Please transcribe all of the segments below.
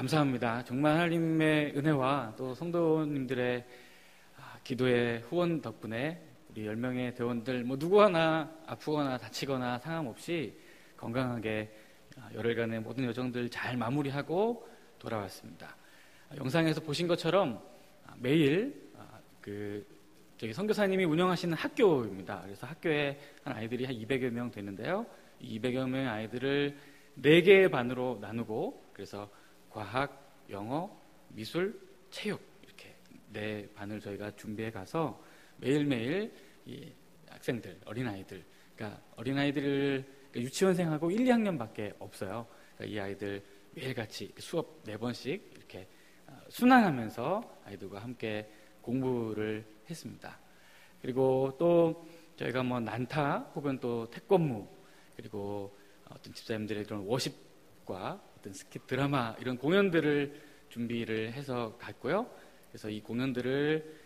감사합니다. 정말 하나님의 은혜와 또 성도님들의 기도의 후원 덕분에 우리 10명의 대원들 누구 하나 아프거나 다치거나 상함 없이 건강하게 열흘간의 모든 여정들 잘 마무리하고 돌아왔습니다. 영상에서 보신 것처럼 매일 저기 선교사님이 운영하시는 학교입니다. 그래서 학교에 한 아이들이 한 200여 명 되는데요. 이 200여 명의 아이들을 4개의 반으로 나누고 그래서 과학, 영어, 미술, 체육 이렇게 4반을 저희가 준비해 가서 매일매일 이 학생들, 어린아이들, 그러니까 어린아이들을 유치원생하고 1, 2학년밖에 없어요. 그러니까 이 아이들 매일같이 수업 4번씩 이렇게 순환하면서 아이들과 함께 공부를 했습니다. 그리고 또 저희가 난타 혹은 또 태권무 그리고 어떤 집사님들의 그런 워십과 어떤 스킷 드라마 이런 공연들을 준비를 해서 갔고요. 그래서 이 공연들을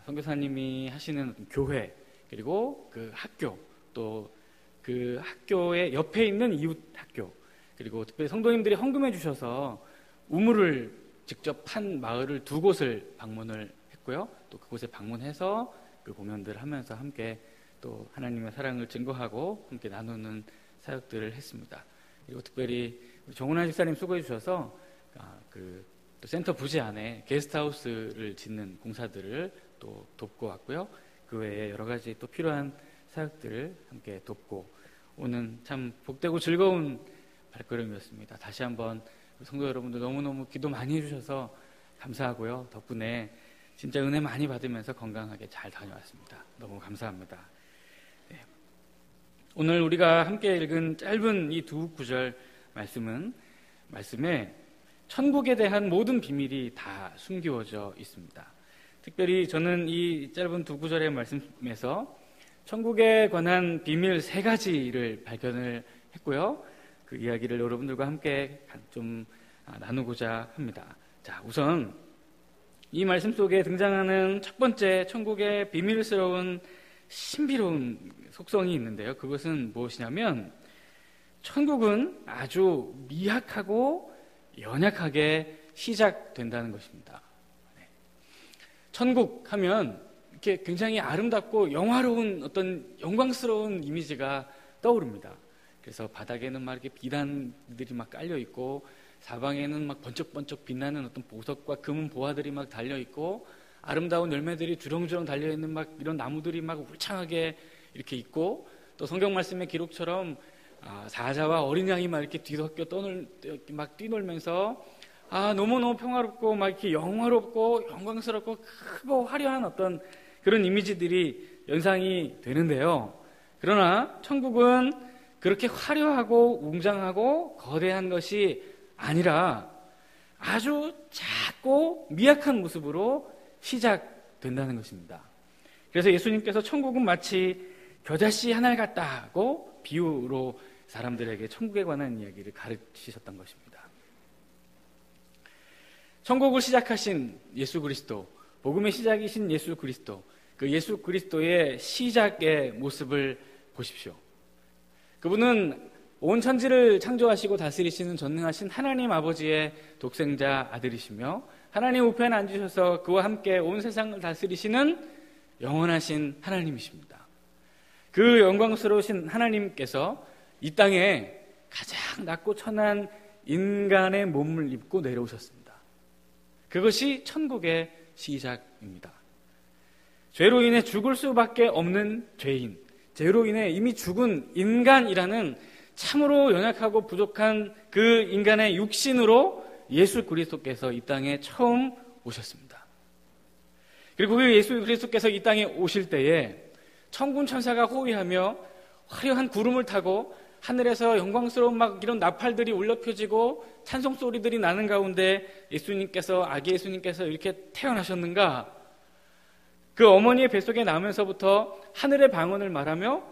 선교사님이 하시는 어떤 교회 그리고 그 학교 또 그 학교의 옆에 있는 이웃 학교 그리고 특별히 성도님들이 헌금해 주셔서 우물을 직접 판 마을을 2곳을 방문을 했고요. 또 그곳에 방문해서 그 공연들을 하면서 함께 또 하나님의 사랑을 증거하고 함께 나누는 사역들을 했습니다. 그리고 특별히 정훈아 집사님 수고해 주셔서 또 센터 부지 안에 게스트하우스를 짓는 공사들을 또 돕고 왔고요. 그 외에 여러 가지 또 필요한 사역들을 함께 돕고 오는 참 복되고 즐거운 발걸음이었습니다. 다시 한번 성도 여러분들 너무너무 기도 많이 해주셔서 감사하고요. 덕분에 진짜 은혜 많이 받으면서 건강하게 잘 다녀왔습니다. 너무 감사합니다. 네. 오늘 우리가 함께 읽은 짧은 이 2구절 말씀에 천국에 대한 모든 비밀이 다 숨겨져 있습니다. 특별히 저는 이 짧은 2구절의 말씀에서 천국에 관한 비밀 3가지를 발견을 했고요. 그 이야기를 여러분들과 함께 좀 나누고자 합니다. 자, 우선 이 말씀 속에 등장하는 첫 번째 천국의 비밀스러운 신비로운 속성이 있는데요. 그것은 무엇이냐면 천국은 아주 미약하고 연약하게 시작된다는 것입니다. 천국 하면 이렇게 굉장히 아름답고 영화로운 어떤 영광스러운 이미지가 떠오릅니다. 그래서 바닥에는 막 이렇게 비단들이 막 깔려 있고 사방에는 막 번쩍번쩍 빛나는 어떤 보석과 금은 보화들이 막 달려 있고 아름다운 열매들이 주렁주렁 달려 있는 막 이런 나무들이 막 울창하게 이렇게 있고 또 성경 말씀의 기록처럼 사자와 어린 양이 막 이렇게 뒤섞여 막 뛰놀면서 너무너무 평화롭고 막 이렇게 영화롭고 영광스럽고 크고 화려한 어떤 그런 이미지들이 연상이 되는데요. 그러나 천국은 그렇게 화려하고 웅장하고 거대한 것이 아니라 아주 작고 미약한 모습으로 시작된다는 것입니다. 그래서 예수님께서 천국은 마치 겨자씨 하나 같다고 비유로 사람들에게 천국에 관한 이야기를 가르치셨던 것입니다. 천국을 시작하신 예수 그리스도, 복음의 시작이신 예수 그리스도, 그 예수 그리스도의 시작의 모습을 보십시오. 그분은 온 천지를 창조하시고 다스리시는 전능하신 하나님 아버지의 독생자 아들이시며 하나님 우편에 앉으셔서 그와 함께 온 세상을 다스리시는 영원하신 하나님이십니다. 그 영광스러우신 하나님께서 이 땅에 가장 낮고 천한 인간의 몸을 입고 내려오셨습니다. 그것이 천국의 시작입니다. 죄로 인해 죽을 수밖에 없는 죄인, 죄로 인해 이미 죽은 인간이라는 참으로 연약하고 부족한 그 인간의 육신으로 예수 그리스도께서 이 땅에 처음 오셨습니다. 그리고 그 예수 그리스도께서 이 땅에 오실 때에 천군 천사가 호위하며 화려한 구름을 타고 하늘에서 영광스러운 막 이런 나팔들이 울려 펴지고 찬송 소리들이 나는 가운데 아기 예수님께서 이렇게 태어나셨는가? 그 어머니의 뱃속에 나면서부터 하늘의 방언을 말하며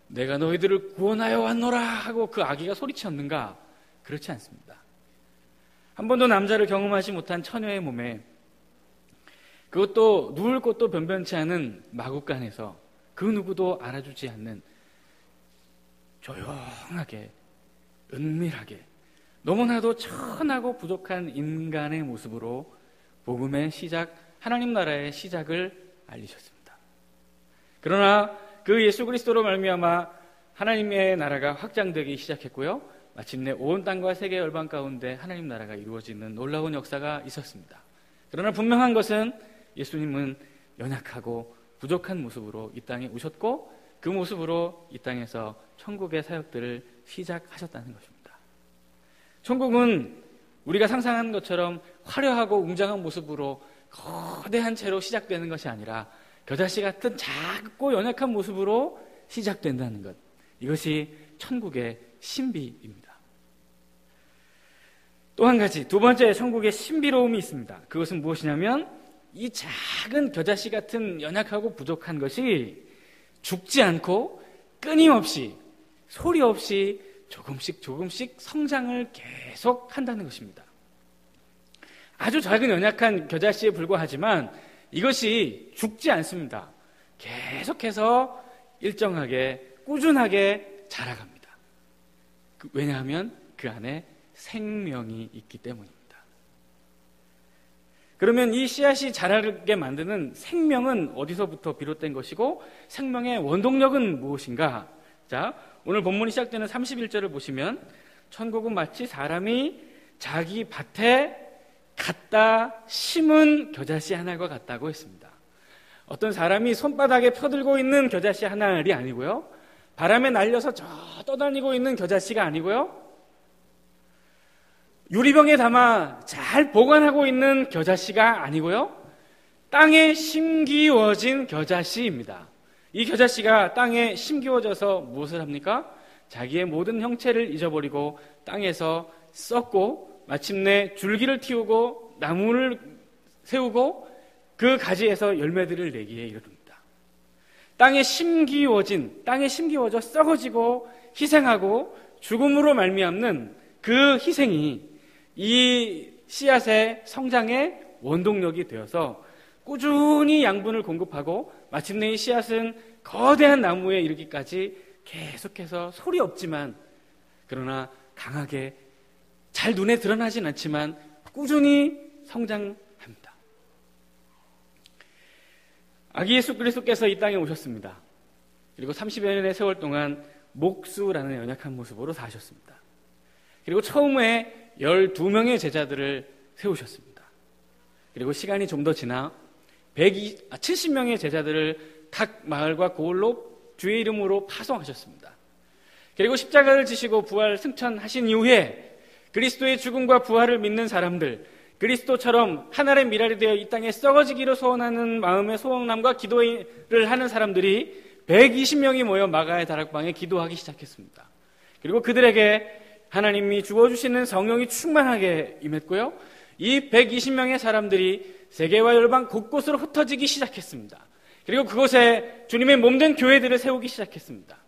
내가 너희들을 구원하여 왔노라 하고 그 아기가 소리쳤는가? 그렇지 않습니다. 한 번도 남자를 경험하지 못한 처녀의 몸에 그것도 누울 곳도 변변치 않은 마구간에서 그 누구도 알아주지 않는 조용하게 은밀하게 너무나도 천하고 부족한 인간의 모습으로 복음의 시작, 하나님 나라의 시작을 알리셨습니다. 그러나 그 예수 그리스도로 말미암아 하나님의 나라가 확장되기 시작했고요. 마침내 온 땅과 세계 열방 가운데 하나님 나라가 이루어지는 놀라운 역사가 있었습니다. 그러나 분명한 것은 예수님은 연약하고 부족한 모습으로 이 땅에 오셨고 그 모습으로 이 땅에서 천국의 사역들을 시작하셨다는 것입니다. 천국은 우리가 상상하는 것처럼 화려하고 웅장한 모습으로 거대한 채로 시작되는 것이 아니라 겨자씨 같은 작고 연약한 모습으로 시작된다는 것, 이것이 천국의 신비입니다. 또 한 가지, 두 번째 천국의 신비로움이 있습니다. 그것은 무엇이냐면 이 작은 겨자씨 같은 연약하고 부족한 것이 죽지 않고 끊임없이 소리 없이 조금씩 성장을 계속 한다는 것입니다. 아주 작은 연약한 겨자씨에 불과하지만 이것이 죽지 않습니다. 계속해서 일정하게 꾸준하게 자라갑니다. 왜냐하면 그 안에 생명이 있기 때문입니다. 그러면 이 씨앗이 자라게 만드는 생명은 어디서부터 비롯된 것이고 생명의 원동력은 무엇인가? 자, 오늘 본문이 시작되는 31절을 보시면 천국은 마치 사람이 자기 밭에 갖다 심은 겨자씨 하나가 같다고 했습니다. 어떤 사람이 손바닥에 펴들고 있는 겨자씨 하나이 아니고요. 바람에 날려서 저 떠다니고 있는 겨자씨가 아니고요. 유리병에 담아 잘 보관하고 있는 겨자씨가 아니고요. 땅에 심기워진 겨자씨입니다. 이 겨자씨가 땅에 심기워져서 무엇을 합니까? 자기의 모든 형체를 잊어버리고 땅에서 썩고 마침내 줄기를 틔우고 나무를 세우고 그 가지에서 열매들을 내기에 이르릅니다. 땅에 심기워져 썩어지고 희생하고 죽음으로 말미암는 그 희생이 이 씨앗의 성장의 원동력이 되어서 꾸준히 양분을 공급하고 마침내 이 씨앗은 거대한 나무에 이르기까지 계속해서 소리 없지만 그러나 강하게 잘 눈에 드러나진 않지만 꾸준히 성장합니다. 아기 예수 그리스도께서 이 땅에 오셨습니다. 그리고 30여 년의 세월 동안 목수라는 연약한 모습으로 사셨습니다. 그리고 처음에 12명의 제자들을 세우셨습니다. 그리고 시간이 좀 더 지나 70명의 제자들을 각 마을과 고을로 주의 이름으로 파송하셨습니다. 그리고 십자가를 지시고 부활 승천하신 이후에 그리스도의 죽음과 부활을 믿는 사람들, 그리스도처럼 하늘의 미랄이 되어 이 땅에 썩어지기를 소원하는 마음의 소원함과 기도를 하는 사람들이 120명이 모여 마가의 다락방에 기도하기 시작했습니다. 그리고 그들에게 하나님이 주어주시는 성령이 충만하게 임했고요. 이 120명의 사람들이 세계와 열방 곳곳으로 흩어지기 시작했습니다. 그리고 그곳에 주님의 몸된 교회들을 세우기 시작했습니다.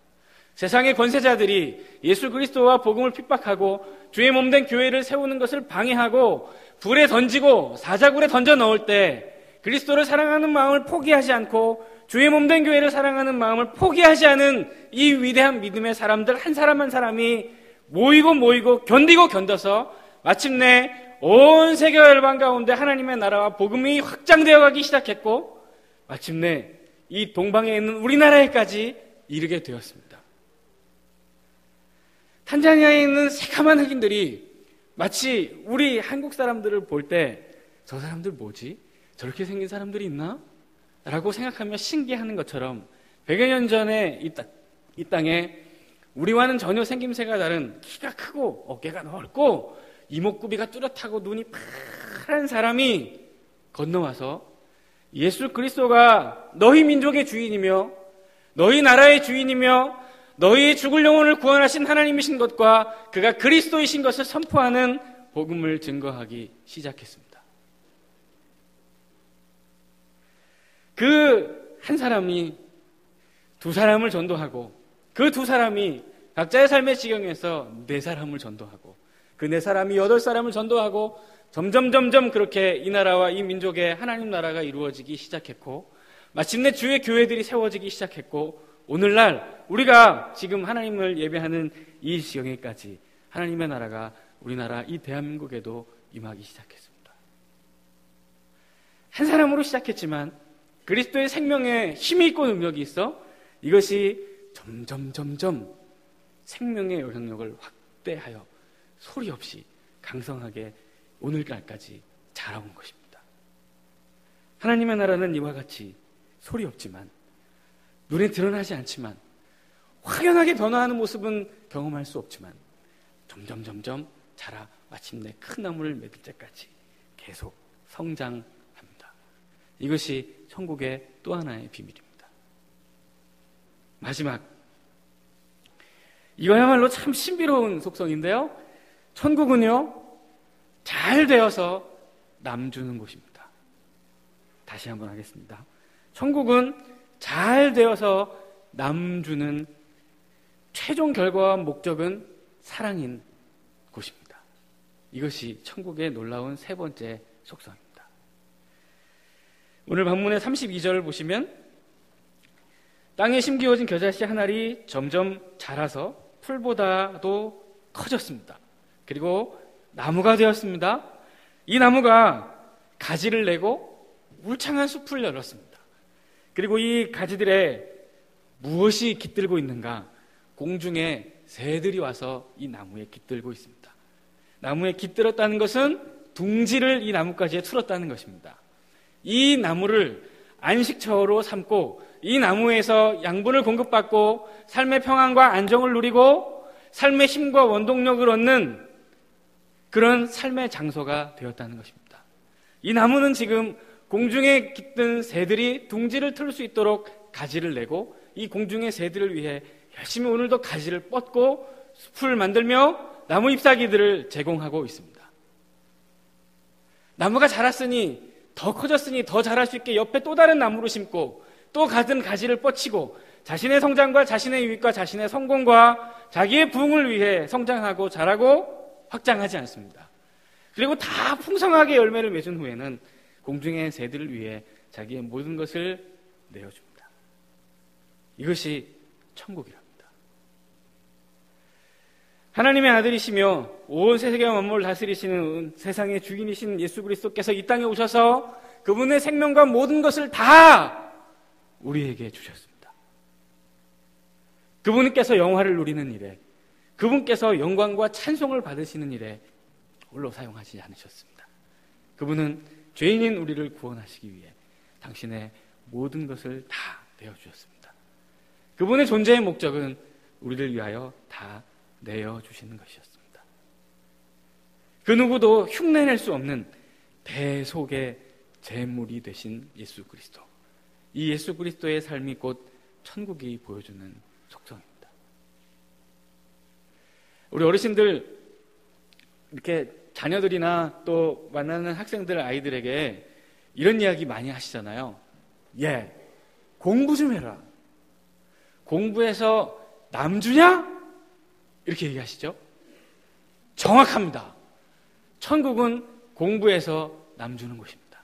세상의 권세자들이 예수 그리스도와 복음을 핍박하고 주의 몸된 교회를 세우는 것을 방해하고 불에 던지고 사자굴에 던져 넣을 때 그리스도를 사랑하는 마음을 포기하지 않고 주의 몸된 교회를 사랑하는 마음을 포기하지 않은 이 위대한 믿음의 사람들 한 사람 한 사람이 모이고 견뎌서 마침내 온 세계 열방 가운데 하나님의 나라와 복음이 확장되어 가기 시작했고 마침내 이 동방에 있는 우리나라에까지 이르게 되었습니다. 탄자니아에 있는 새카만 흑인들이 마치 우리 한국 사람들을 볼 때 저 사람들 뭐지? 저렇게 생긴 사람들이 있나? 라고 생각하며 신기해하는 것처럼 100여 년 전에 이 땅에 우리와는 전혀 생김새가 다른 키가 크고 어깨가 넓고 이목구비가 뚜렷하고 눈이 파란 사람이 건너와서 예수 그리스도가 너희 민족의 주인이며 너희 나라의 주인이며 너희의 죽을 영혼을 구원하신 하나님이신 것과 그가 그리스도이신 것을 선포하는 복음을 증거하기 시작했습니다. 그 한 사람이 두 사람을 전도하고 그 두 사람이 각자의 삶의 지경에서 4사람을 전도하고 그 4사람이 8사람을 전도하고 점점 그렇게 이 나라와 이 민족의 하나님 나라가 이루어지기 시작했고 마침내 주의 교회들이 세워지기 시작했고 오늘날 우리가 지금 하나님을 예배하는 이 지경에까지 하나님의 나라가 우리나라 이 대한민국에도 임하기 시작했습니다. 한 사람으로 시작했지만 그리스도의 생명에 힘이 있고 능력이 있어 이것이 점점 생명의 영향력을 확대하여 소리 없이 강성하게 오늘날까지 자라온 것입니다. 하나님의 나라는 이와 같이 소리 없지만 눈에 드러나지 않지만 확연하게 변화하는 모습은 경험할 수 없지만 점점 자라 마침내 큰 나무를 맺을 때까지 계속 성장합니다. 이것이 천국의 또 하나의 비밀입니다. 마지막, 이거야말로 참 신비로운 속성인데요. 천국은요, 잘 되어서 남 주는 곳입니다. 다시 한번 하겠습니다. 천국은 잘 되어서 남 주는 최종 결과와 목적은 사랑인 곳입니다. 이것이 천국의 놀라운 세 번째 속성입니다. 오늘 본문의 32절을 보시면 땅에 심기워진 겨자씨 한 알이 점점 자라서 풀보다도 커졌습니다. 그리고 나무가 되었습니다. 이 나무가 가지를 내고 울창한 숲을 열었습니다. 그리고 이 가지들에 무엇이 깃들고 있는가? 공중에 새들이 와서 이 나무에 깃들고 있습니다. 나무에 깃들었다는 것은 둥지를 이 나뭇가지에 틀었다는 것입니다. 이 나무를 안식처로 삼고 이 나무에서 양분을 공급받고 삶의 평안과 안정을 누리고 삶의 힘과 원동력을 얻는 그런 삶의 장소가 되었다는 것입니다. 이 나무는 지금 공중에 깃든 새들이 둥지를 틀 수 있도록 가지를 내고 이 공중의 새들을 위해 열심히 오늘도 가지를 뻗고 숲을 만들며 나무 잎사귀들을 제공하고 있습니다. 나무가 자랐으니 더 커졌으니 더 자랄 수 있게 옆에 또 다른 나무를 심고 또 같은 가지를 뻗치고 자신의 성장과 자신의 유익과 자신의 성공과 자기의 부흥을 위해 성장하고 자라고 확장하지 않습니다. 그리고 다 풍성하게 열매를 맺은 후에는 공중의 새들을 위해 자기의 모든 것을 내어줍니다. 이것이 천국이랍니다. 하나님의 아들이시며 온 세계와 만물을 다스리시는 세상의 주인이신 예수 그리스도께서 이 땅에 오셔서 그분의 생명과 모든 것을 다 우리에게 주셨습니다. 그분께서 영화를 누리는 일에, 그분께서 영광과 찬송을 받으시는 일에 홀로 사용하지 않으셨습니다. 그분은 죄인인 우리를 구원하시기 위해 당신의 모든 것을 다 내어주셨습니다. 그분의 존재의 목적은 우리를 위하여 다 내어주시는 것이었습니다. 그 누구도 흉내낼 수 없는 대속의 제물이 되신 예수 그리스도. 이 예수 그리스도의 삶이 곧 천국이 보여주는 속성입니다. 우리 어르신들 이렇게 자녀들이나 또 만나는 학생들 아이들에게 이런 이야기 많이 하시잖아요. 공부 좀 해라. 공부해서 남 주냐? 이렇게 얘기하시죠. 정확합니다. 천국은 공부해서 남 주는 곳입니다.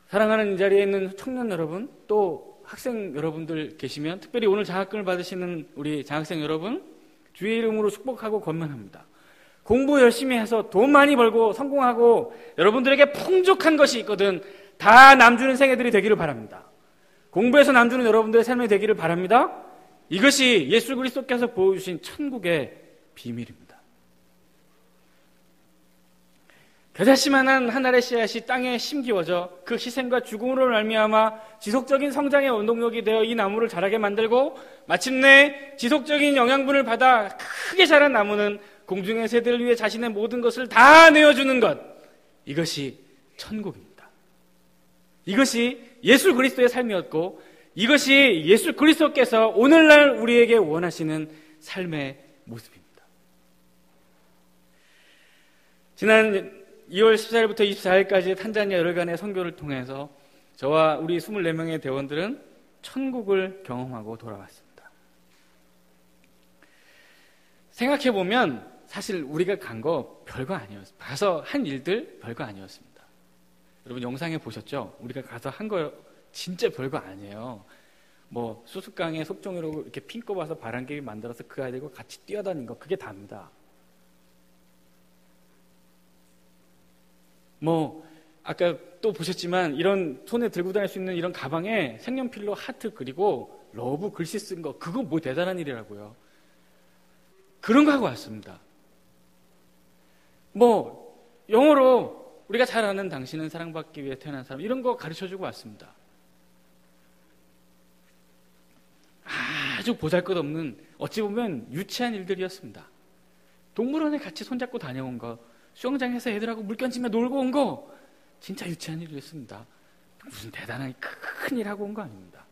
사랑하는 이 자리에 있는 청년 여러분, 또 학생 여러분들 계시면 특별히 오늘 장학금을 받으시는 우리 장학생 여러분, 주의 이름으로 축복하고 권면합니다. 공부 열심히 해서 돈 많이 벌고 성공하고 여러분들에게 풍족한 것이 있거든 다 남주는 생애들이 되기를 바랍니다. 공부해서 남주는 여러분들의 삶이 되기를 바랍니다. 이것이 예수 그리스도께서 보여주신 천국의 비밀입니다. 겨자씨만한 한 알의 씨앗이 땅에 심기워져 그 희생과 죽음으로 말미암아 지속적인 성장의 원동력이 되어 이 나무를 자라게 만들고 마침내 지속적인 영양분을 받아 크게 자란 나무는 공중의 새들을 위해 자신의 모든 것을 다 내어주는 것, 이것이 천국입니다. 이것이 예수 그리스도의 삶이었고 이것이 예수 그리스도께서 오늘날 우리에게 원하시는 삶의 모습입니다. 지난 2월 14일부터 24일까지 탄자니아 열흘간의 선교를 통해서 저와 우리 24명의 대원들은 천국을 경험하고 돌아왔습니다. 생각해보면 사실 우리가 간 거 별거 아니었습니다. 가서 한 일들 별거 아니었습니다. 여러분 영상에 보셨죠? 우리가 가서 한 거 진짜 별거 아니에요. 뭐 수수깡에 속종이로 이렇게 핀 꼽아서 바람개비 만들어서 그 아이들과 같이 뛰어다닌 거 그게 다입니다. 아까 또 보셨지만 이런 손에 들고 다닐 수 있는 이런 가방에 색연필로 하트 그리고 러브 글씨 쓴 거, 그거 뭐 대단한 일이라고요. 그런 거 하고 왔습니다. 영어로 우리가 잘 아는 당신은 사랑받기 위해 태어난 사람, 이런 거 가르쳐주고 왔습니다. 아주 보잘것없는, 어찌 보면 유치한 일들이었습니다. 동물원에 같이 손잡고 다녀온 거, 수영장에서 애들하고 물견 치며 놀고 온 거, 진짜 유치한 일이었습니다. 무슨 대단한 큰 일 하고 온 거 아닙니다.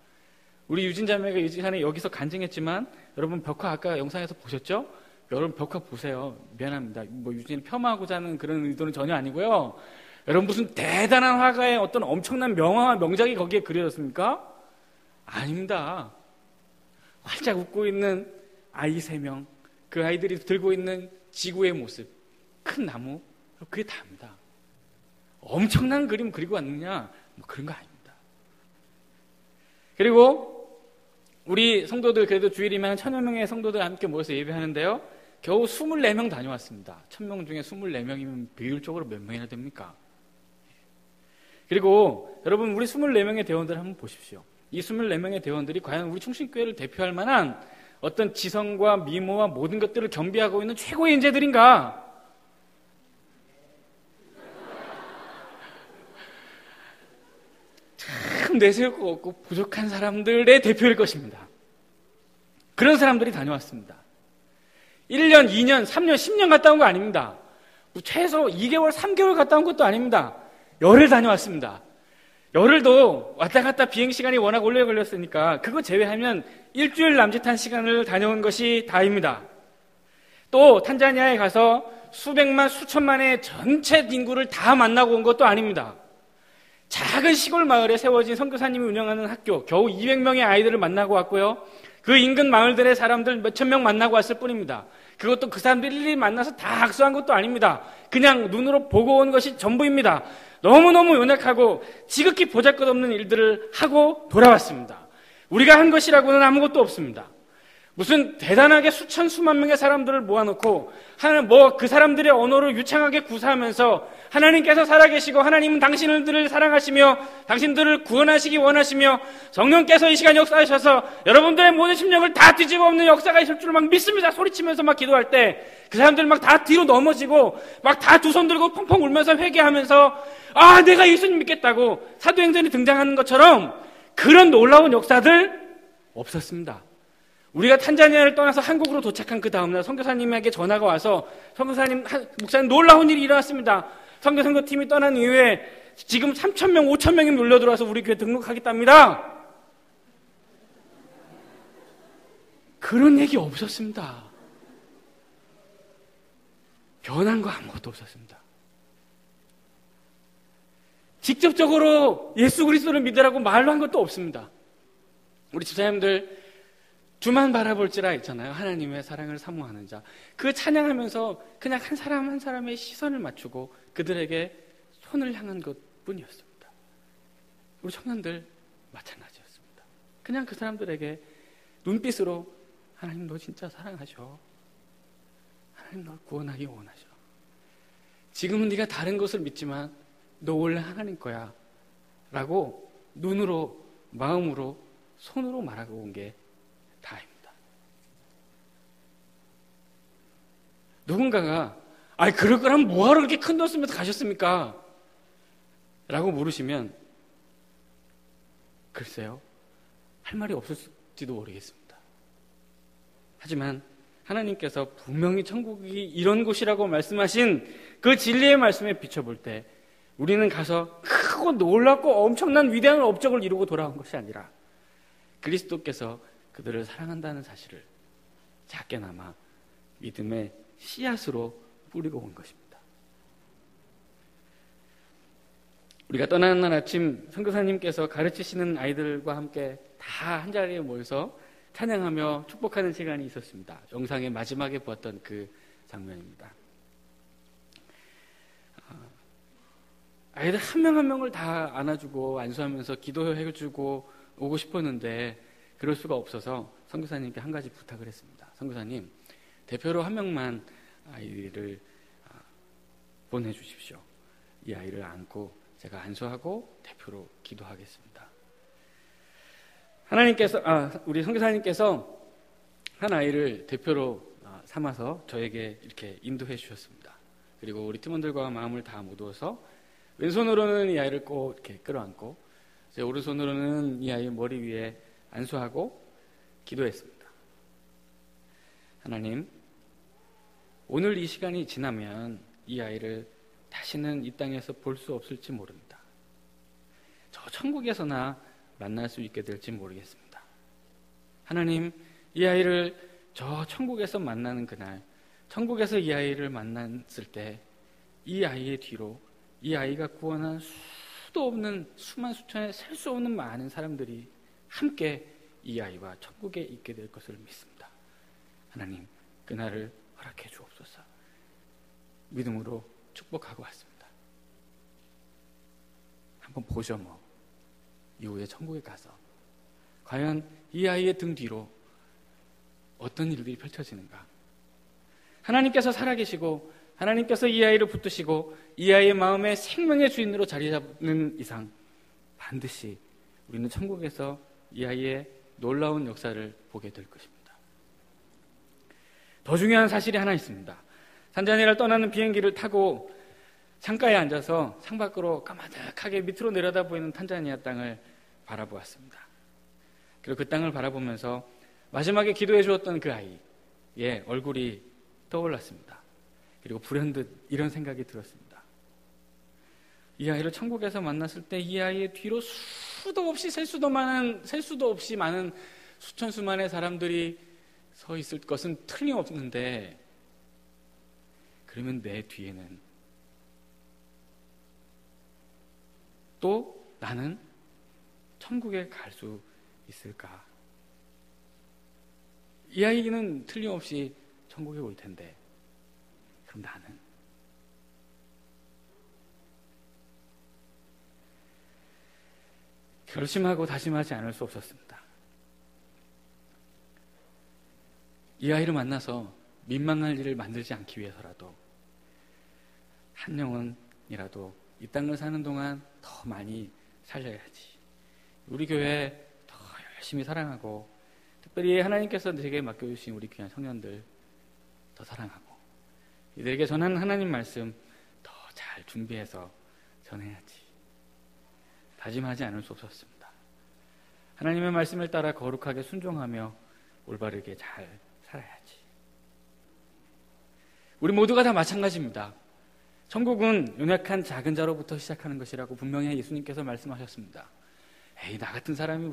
우리 유진 자매가 이 시간에 여기서 간증했지만, 여러분 벽화 아까 영상에서 보셨죠? 여러분 벽화 보세요. 미안합니다. 유진을 폄하하고자 하는 그런 의도는 전혀 아니고요. 여러분 무슨 대단한 화가의 어떤 엄청난 명화와 명작이 거기에 그려졌습니까? 아닙니다. 활짝 웃고 있는 아이 3명, 그 아이들이 들고 있는 지구의 모습, 큰 나무, 그게 다입니다. 엄청난 그림 그리고 왔느냐? 그런 거 아닙니다. 그리고 우리 성도들, 그래도 주일이면 1000여 명의 성도들 함께 모여서 예배하는데요, 겨우 24명 다녀왔습니다. 1000명 중에 24명이면 비율적으로 몇 명이나 됩니까? 그리고 여러분, 우리 24명의 대원들 한번 보십시오. 이 24명의 대원들이 과연 우리 충신교회를 대표할 만한 어떤 지성과 미모와 모든 것들을 겸비하고 있는 최고의 인재들인가? 참 내세울 거 없고 부족한 사람들의 대표일 것입니다. 그런 사람들이 다녀왔습니다. 1년, 2년, 3년, 10년 갔다 온 거 아닙니다. 최소 2개월, 3개월 갔다 온 것도 아닙니다. 열흘 다녀왔습니다. 열흘도 왔다 갔다 비행시간이 워낙 오래 걸렸으니까 그거 제외하면 일주일 남짓한 시간을 다녀온 것이 다입니다. 또 탄자니아에 가서 수백만, 수천만의 전체 인구를 다 만나고 온 것도 아닙니다. 작은 시골 마을에 세워진 선교사님이 운영하는 학교, 겨우 200명의 아이들을 만나고 왔고요. 그 인근 마을들의 사람들 몇천 명 만나고 왔을 뿐입니다. 그것도 그 사람들이 일일이 만나서 다 학수한 것도 아닙니다. 그냥 눈으로 보고 온 것이 전부입니다. 너무너무 연약하고 지극히 보잘것없는 일들을 하고 돌아왔습니다. 우리가 한 것이라고는 아무것도 없습니다. 무슨 대단하게 수천 수만 명의 사람들을 모아놓고 그 사람들의 언어를 유창하게 구사하면서 하나님께서 살아계시고 하나님은 당신들을 사랑하시며 당신들을 구원하시기 원하시며 성령께서 이 시간 역사하셔서 여러분들의 모든 심령을 다 뒤집어 엎는 역사가 있을 줄을 막 믿습니다 소리치면서 막 기도할 때 그 사람들 막 다 뒤로 넘어지고 막 다 두 손 들고 펑펑 울면서 회개하면서 내가 예수님 믿겠다고 사도행전이 등장하는 것처럼 그런 놀라운 역사들 없었습니다. 우리가 탄자니아를 떠나서 한국으로 도착한 그 다음날 선교사님에게 전화가 와서 목사님 놀라운 일이 일어났습니다. 선교팀이 떠난 이후에 지금 3,000명, 5,000명이 몰려들어와서 우리 교회 등록하겠답니다. 그런 얘기 없었습니다. 변한 거 아무것도 없었습니다. 직접적으로 예수 그리스도를 믿으라고 말로 한 것도 없습니다. 우리 집사님들 주만 바라볼지라 있잖아요. 하나님의 사랑을 사모하는 자. 그 찬양하면서 그냥 한 사람 한 사람의 시선을 맞추고 그들에게 손을 향한 것뿐이었습니다. 우리 청년들 마찬가지였습니다. 그냥 그 사람들에게 눈빛으로 하나님 너 진짜 사랑하셔. 하나님 널 구원하기 원하셔. 지금은 네가 다른 것을 믿지만 너 원래 하나님 거야 라고 눈으로, 마음으로, 손으로 말하고 온 게 다입니다. 누군가가 그럴 거라면 뭐하러 그렇게 큰 돈 쓰면서 가셨습니까? 라고 물으시면 글쎄요, 할 말이 없을지도 모르겠습니다. 하지만 하나님께서 분명히 천국이 이런 곳이라고 말씀하신 그 진리의 말씀에 비춰볼 때 우리는 가서 크고 놀랍고 엄청난 위대한 업적을 이루고 돌아온 것이 아니라 그리스도께서 그들을 사랑한다는 사실을 작게나마 믿음의 씨앗으로 뿌리고 온 것입니다. 우리가 떠나는 날 아침 선교사님께서 가르치시는 아이들과 함께 다 한자리에 모여서 찬양하며 축복하는 시간이 있었습니다. 영상의 마지막에 보았던 그 장면입니다. 아이들 한 명 한 명을 다 안아주고 안수하면서 기도해주고 오고 싶었는데 그럴 수가 없어서 선교사님께 한 가지 부탁을 했습니다. 선교사님, 대표로 한 명만 아이를 보내주십시오. 이 아이를 안고 제가 안수하고 대표로 기도하겠습니다. 우리 선교사님께서 한 아이를 대표로 삼아서 저에게 이렇게 인도해 주셨습니다. 그리고 우리 팀원들과 마음을 다 모두어서 왼손으로는 이 아이를 꼭 이렇게 끌어안고 제 오른손으로는 이 아이의 머리 위에 안수하고 기도했습니다. 하나님, 오늘 이 시간이 지나면 이 아이를 다시는 이 땅에서 볼 수 없을지 모릅니다. 저 천국에서나 만날 수 있게 될지 모르겠습니다. 하나님, 이 아이를 저 천국에서 만나는 그날, 천국에서 이 아이를 만났을 때 이 아이의 뒤로 이 아이가 구원한 수도 없는 수만 수천에 셀 수 없는 많은 사람들이 함께 이 아이와 천국에 있게 될 것을 믿습니다. 하나님, 그날을 허락해 주옵소서. 믿음으로 축복하고 왔습니다. 한번 보죠 뭐. 이후에 천국에 가서 과연 이 아이의 등 뒤로 어떤 일들이 펼쳐지는가. 하나님께서 살아계시고 하나님께서 이 아이를 붙드시고 이 아이의 마음에 생명의 주인으로 자리 잡는 이상 반드시 우리는 천국에서 이 아이의 놀라운 역사를 보게 될 것입니다. 더 중요한 사실이 하나 있습니다. 탄자니아를 떠나는 비행기를 타고 창가에 앉아서 창밖으로 까마득하게 밑으로 내려다 보이는 탄자니아 땅을 바라보았습니다. 그리고 그 땅을 바라보면서 마지막에 기도해 주었던 그 아이의 얼굴이 떠올랐습니다. 그리고 불현듯 이런 생각이 들었습니다. 이 아이를 천국에서 만났을 때 이 아이의 뒤로 수도 없이 셀 수도 없이 많은 수천 수만의 사람들이 서 있을 것은 틀림없는데, 그러면 내 뒤에는 또 나는 천국에 갈 수 있을까? 이 아이는 틀림없이 천국에 올 텐데, 그럼 나는? 결심하고 다짐하지 않을 수 없었습니다. 이 아이를 만나서 민망할 일을 만들지 않기 위해서라도 한 영혼이라도 이 땅을 사는 동안 더 많이 살려야지. 우리 교회 더 열심히 사랑하고, 특별히 하나님께서 제게 맡겨주신 우리 귀한 청년들 더 사랑하고, 이들에게 전하는 하나님 말씀 더 잘 준비해서 전해야지. 다짐하지 않을 수 없었습니다. 하나님의 말씀을 따라 거룩하게 순종하며 올바르게 잘 살아야지. 우리 모두가 다 마찬가지입니다. 천국은 연약한 작은 자로부터 시작하는 것이라고 분명히 예수님께서 말씀하셨습니다. 에이, 나 같은 사람이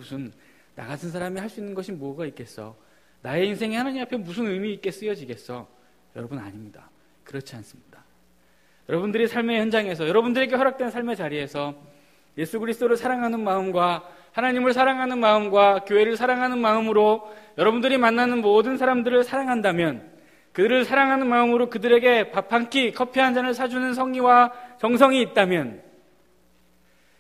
할 수 있는 것이 뭐가 있겠어? 나의 인생이 하나님 앞에 무슨 의미 있게 쓰여지겠어? 여러분, 아닙니다. 그렇지 않습니다. 여러분들이 삶의 현장에서, 여러분들에게 허락된 삶의 자리에서 예수 그리스도를 사랑하는 마음과 하나님을 사랑하는 마음과 교회를 사랑하는 마음으로 여러분들이 만나는 모든 사람들을 사랑한다면, 그들을 사랑하는 마음으로 그들에게 밥 한 끼, 커피 한 잔을 사주는 성의와 정성이 있다면,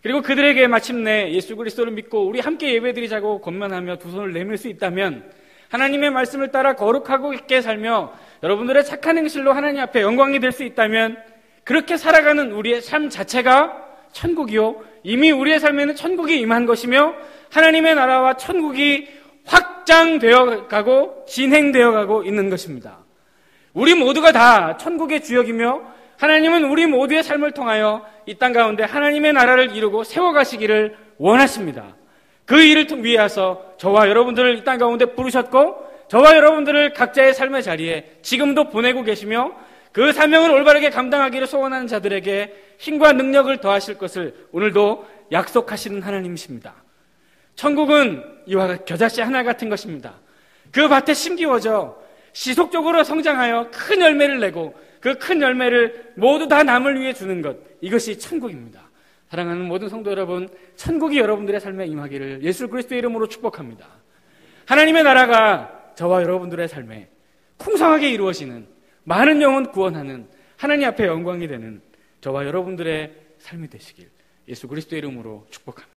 그리고 그들에게 마침내 예수 그리스도를 믿고 우리 함께 예배드리자고 권면하며 두 손을 내밀 수 있다면, 하나님의 말씀을 따라 거룩하고 있게 살며 여러분들의 착한 행실로 하나님 앞에 영광이 될 수 있다면, 그렇게 살아가는 우리의 삶 자체가 천국이요, 이미 우리의 삶에는 천국이 임한 것이며 하나님의 나라와 천국이 확장되어 가고 진행되어 가고 있는 것입니다. 우리 모두가 다 천국의 주역이며 하나님은 우리 모두의 삶을 통하여 이 땅 가운데 하나님의 나라를 이루고 세워가시기를 원하십니다. 그 일을 위해서 저와 여러분들을 이 땅 가운데 부르셨고, 저와 여러분들을 각자의 삶의 자리에 지금도 보내고 계시며, 그 사명을 올바르게 감당하기를 소원하는 자들에게 힘과 능력을 더하실 것을 오늘도 약속하시는 하나님이십니다. 천국은 이와 겨자씨 하나 같은 것입니다. 그 밭에 심기워져 지속적으로 성장하여 큰 열매를 내고, 그 큰 열매를 모두 다 남을 위해 주는 것, 이것이 천국입니다. 사랑하는 모든 성도 여러분, 천국이 여러분들의 삶에 임하기를 예수 그리스도의 이름으로 축복합니다. 하나님의 나라가 저와 여러분들의 삶에 풍성하게 이루어지는, 많은 영혼 구원하는, 하나님 앞에 영광이 되는 저와 여러분들의 삶이 되시길 예수 그리스도의 이름으로 축복합니다.